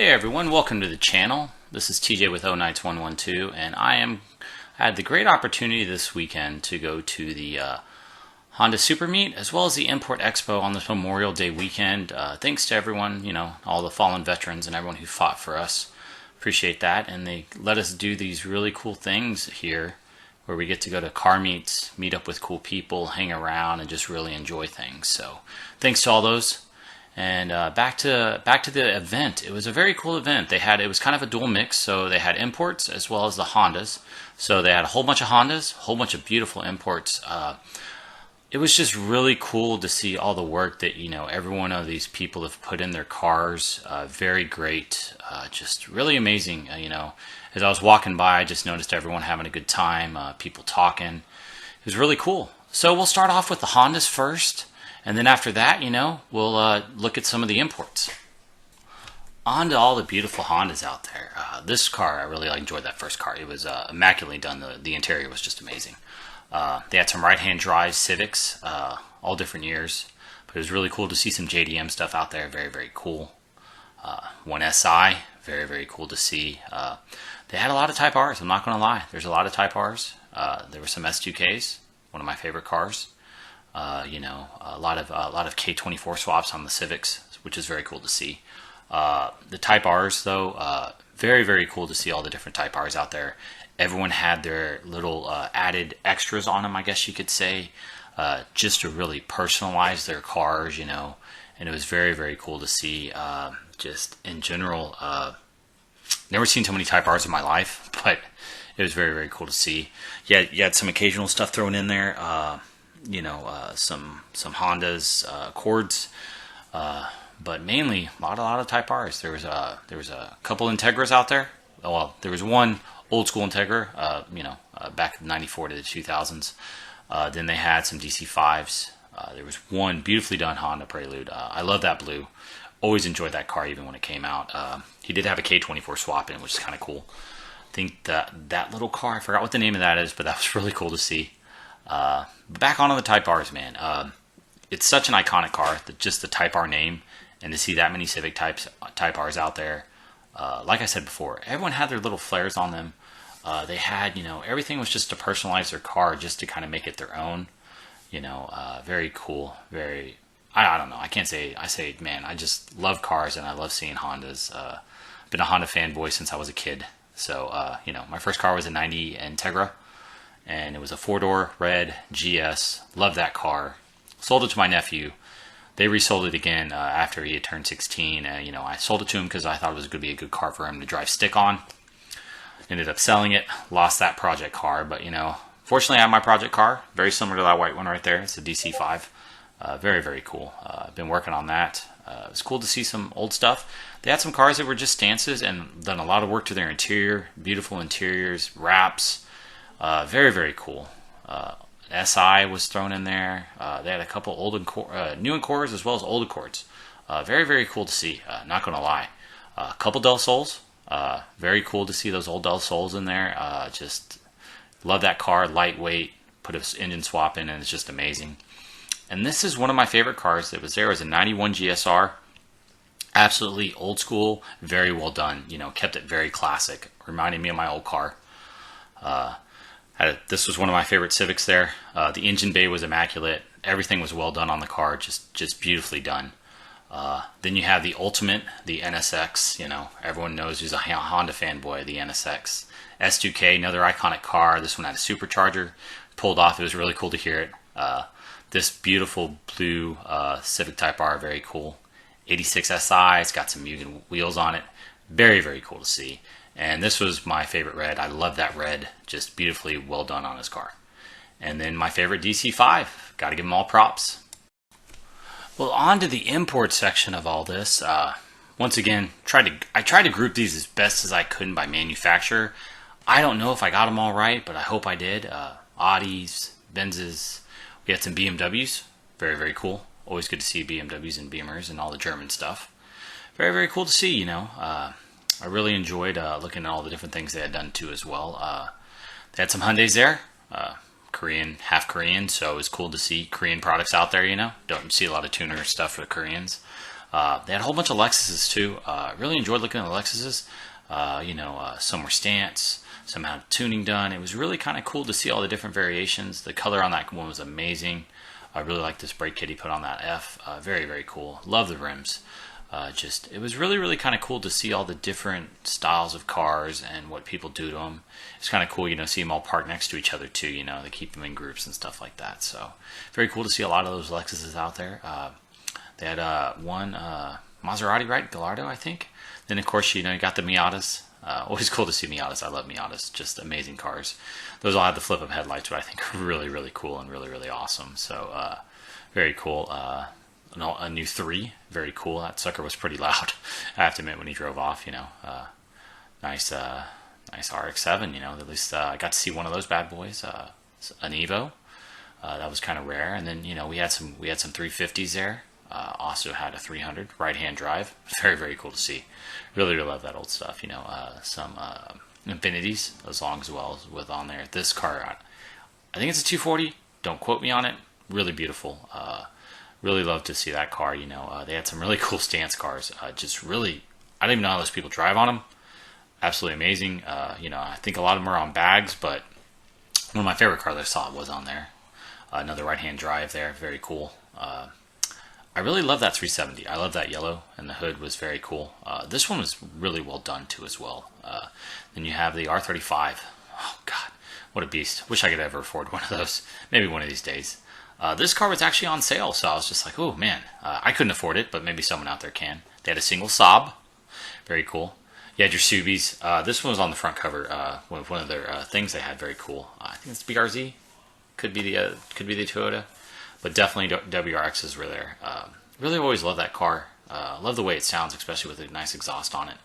Hey everyone, welcome to the channel. This is TJ with ONights112, and I had the great opportunity this weekend to go to the Honda Super Meet as well as the Import Expo on this Memorial Day weekend. Thanks to everyone, all the fallen veterans and everyone who fought for us. Appreciate that, and they let us do these really cool things here where we get to go to car meets, meet up with cool people, hang around, and just really enjoy things. So thanks to all those. And back to the event. It was a very cool event. It was kind of a dual mix, so they had imports as well as the Hondas. So they had a whole bunch of Hondas, a whole bunch of beautiful imports. It was just really cool to see all the work that every one of these people have put in their cars. Very great, just really amazing. As I was walking by, I just noticed everyone having a good time, people talking. It was really cool. So we'll start off with the Hondas first. And then after that, we'll look at some of the imports. On to all the beautiful Hondas out there. This car, I really enjoyed that first car. It was immaculately done. The interior was just amazing. They had some right-hand drive Civics, all different years. But it was really cool to see some JDM stuff out there. Very, very cool. One SI, very, very cool to see. They had a lot of Type Rs. I'm not going to lie. There's a lot of Type Rs. There were some S2Ks, one of my favorite cars. A lot of K24 swaps on the Civics, which is very cool to see. The Type Rs, though, very, very cool to see all the different Type Rs out there. Everyone had their little added extras on them, I guess you could say, just to really personalize their cars, and it was very, very cool to see. Just in general, never seen so many Type Rs in my life, but it was very, very cool to see. You had some occasional stuff thrown in there. Some Hondas, Accords, but mainly a lot of Type Rs. There was a couple Integras out there. Well, there was one old school Integra, back in '94 to the 2000s. Then they had some DC5s. There was one beautifully done Honda Prelude. I love that blue. Always enjoyed that car, even when it came out. He did have a K24 swap in, which is kind of cool. I think that little car, I forgot what the name of that is, but that was really cool to see. Back onto the Type Rs, man. It's such an iconic car, just the Type R name, and to see that many Civic Type Rs out there. Like I said before, everyone had their little flares on them. They had, everything was just to personalize their car, just to kind of make it their own. Very cool. I don't know. Man, I just love cars and I love seeing Hondas. Been a Honda fanboy since I was a kid. So, my first car was a '90 Integra. And it was a 4-door red GS. Loved that car. Sold it to my nephew. They resold it again after he had turned 16. I sold it to him because I thought it was going to be a good car for him to drive stick on. Ended up selling it. Lost that project car. But, fortunately I have my project car. Very similar to that white one right there. It's a DC5. Very, very cool. I've been working on that. It was cool to see some old stuff. They had some cars that were just stances and done a lot of work to their interior. Beautiful interiors, wraps. Very, very cool. SI was thrown in there. They had a couple new Accords as well as old Accords. Very, very cool to see. Not going to lie. A couple Del Sols. Very cool to see those old Del Sols in there. Just love that car. Lightweight. Put an engine swap in and it's just amazing. And this is one of my favorite cars that was there. It was a '91 GSR. Absolutely old school. Very well done. Kept it very classic. Reminded me of my old car. This was one of my favorite Civics there. The engine bay was immaculate. Everything was well done on the car, just beautifully done. Then you have the ultimate, the NSX. Everyone knows who's a Honda fanboy, the NSX. S2K, another iconic car. This one had a supercharger. Pulled off. It was really cool to hear it. This beautiful blue Civic Type R, very cool. 86 SI, it's got some Mugen wheels on it. Very, very cool to see. And this was my favorite red. I love that red. Just beautifully well done on his car. And then my favorite DC5. Got to give them all props. Well, on to the import section of all this. Once again, I tried to group these as best as I could by manufacturer. I don't know if I got them all right, but I hope I did. Audis, Benzes. We had some BMWs. Very, very cool. Always good to see BMWs and Beamers and all the German stuff. Very, very cool to see, I really enjoyed looking at all the different things they had done too as well. They had some Hyundais there, Korean, half Korean, so it was cool to see Korean products out there. Don't see a lot of tuner stuff for the Koreans. They had a whole bunch of Lexuses too. Really enjoyed looking at the Lexuses. Some were stance, some had tuning done. It was really kind of cool to see all the different variations. The color on that one was amazing. I really like this brake kit he put on that F. Very, very cool. Love the rims. It was really, really kind of cool to see all the different styles of cars and what people do to them. It's kind of cool, see them all parked next to each other too. They keep them in groups and stuff like that. So very cool to see a lot of those Lexuses out there. They had one Maserati, right? Gallardo, I think. Then of course, you got the Miatas. Always cool to see Miatas. I love Miatas. Just amazing cars. Those all have the flip-up headlights, which I think are really, really cool and really, really awesome. So very cool. A new 3, very cool. That sucker was pretty loud, I have to admit, when he drove off. Nice RX-7. At least I got to see one of those bad boys. An Evo. That was kind of rare. And then we had some 350s there. Also had a 300 right-hand drive. Very, very cool to see. Really, really love that old stuff. Some Infinities as well with on there. This car, I think it's a 240. Don't quote me on it. Really beautiful. Really love to see that car. They had some really cool stance cars. I don't even know how those people drive on them. Absolutely amazing. I think a lot of them are on bags, but one of my favorite cars I saw was on there. Another right-hand drive there. Very cool. I really love that 370. I love that yellow, and the hood was very cool. This one was really well done too as well. Then you have the R35. Oh God, what a beast. Wish I could ever afford one of those. Maybe one of these days. This car was actually on sale, so I was just like, oh man, I couldn't afford it, but maybe someone out there can. They had a single Saab. Very cool. You had your Subies. This one was on the front cover. One of their things they had. Very cool. I think it's BRZ. Could be the Toyota. But definitely WRXs were there. Really always love that car. Love the way it sounds, especially with a nice exhaust on it.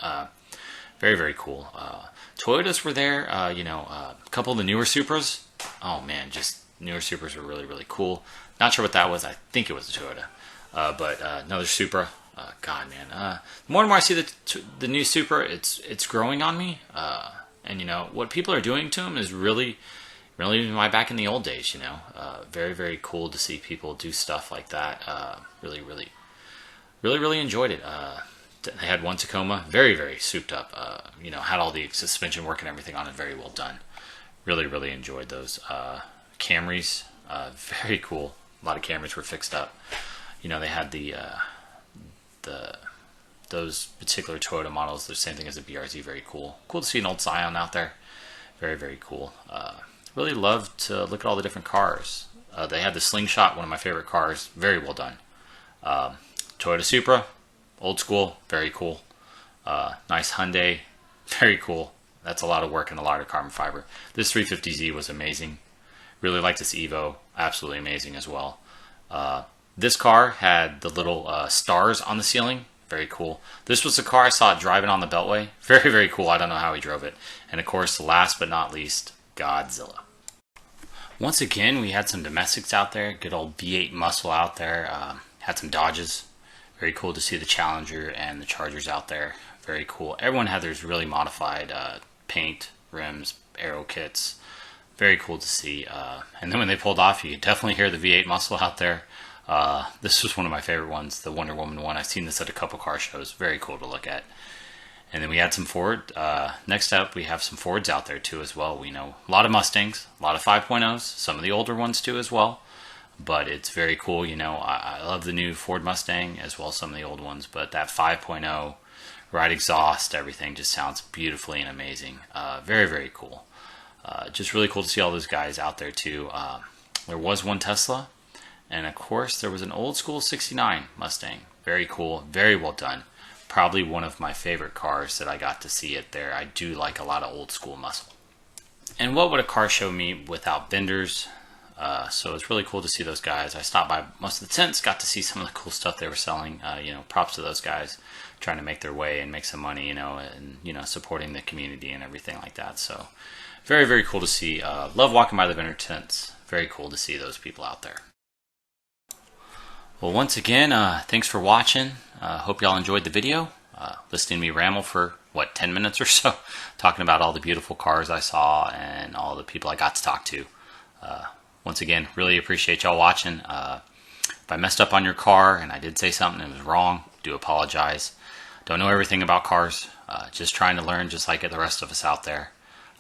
Very, very cool. Toyotas were there. A couple of the newer Supras. Oh man, just newer Supras were really, really cool. Not sure what that was. I think it was a Toyota. But another Supra. God, man. The more and more I see the new Supra, it's growing on me. And what people are doing to them is really my back in the old days. Very, very cool to see people do stuff like that. Really, really enjoyed it. They had one Tacoma, very, very souped up. Had all the suspension work and everything on it, very well done. Really, really enjoyed those. Camrys, very cool. A lot of Camrys were fixed up. They had those particular Toyota models, the same thing as the BRZ, very cool. Cool to see an old Scion out there. Very, very cool. Really loved to look at all the different cars. They had the Slingshot, one of my favorite cars. Very well done. Toyota Supra, old school, very cool. Nice Hyundai, very cool. That's a lot of work and a lot of carbon fiber. This 350Z was amazing. Really liked this Evo, absolutely amazing as well. This car had the little stars on the ceiling. Very cool. This was the car I saw driving on the Beltway. Very, very cool. I don't know how he drove it. And of course, last but not least, Godzilla. Once again, we had some domestics out there. Good old V8 muscle out there. Had some Dodges. Very cool to see the Challenger and the Chargers out there. Very cool. Everyone had theirs really modified paint, rims, aero kits. Very cool to see. And then when they pulled off, you could definitely hear the V8 muscle out there. This was one of my favorite ones, the Wonder Woman one. I've seen this at a couple car shows. Very cool to look at. And then we had some Ford. Next up, we have some Fords out there too as well. We know a lot of Mustangs, a lot of 5.0s, some of the older ones too as well. But it's very cool. I love the new Ford Mustang as well as some of the old ones. But that 5.0, ride exhaust, everything just sounds beautifully and amazing. Very, very cool. Just really cool to see all those guys out there too. There was one Tesla. And of course, there was an old school 69 Mustang. Very cool, very well done. Probably one of my favorite cars that I got to see it there. I do like a lot of old school muscle. And what would a car show me without vendors? So it's really cool to see those guys. I stopped by most of the tents, got to see some of the cool stuff they were selling. Props to those guys trying to make their way and make some money, and supporting the community and everything like that. So very, very cool to see. Love walking by the vendor tents. Very cool to see those people out there. Well, once again, thanks for watching. Hope y'all enjoyed the video. Listening to me ramble for, 10 minutes or so, talking about all the beautiful cars I saw and all the people I got to talk to. Once again, really appreciate y'all watching. If I messed up on your car and I did say something that was wrong, do apologize. Don't know everything about cars. Just trying to learn just like the rest of us out there.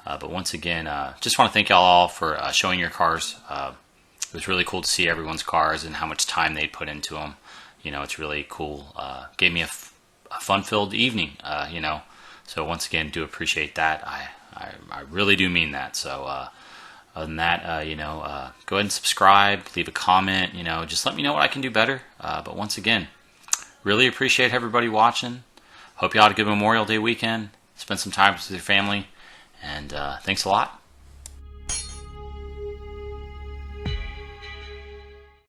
But once again, just want to thank y'all all for showing your cars. It was really cool to see everyone's cars and how much time they put into them. You know, it's really cool. Gave me a fun-filled evening, you know. So once again, do appreciate that. I really do mean that. So other than that, you know, go ahead and subscribe, leave a comment, you know, just let me know what I can do better. But once again, really appreciate everybody watching. Hope you all had a good Memorial Day weekend. Spend some time with your family. And thanks a lot.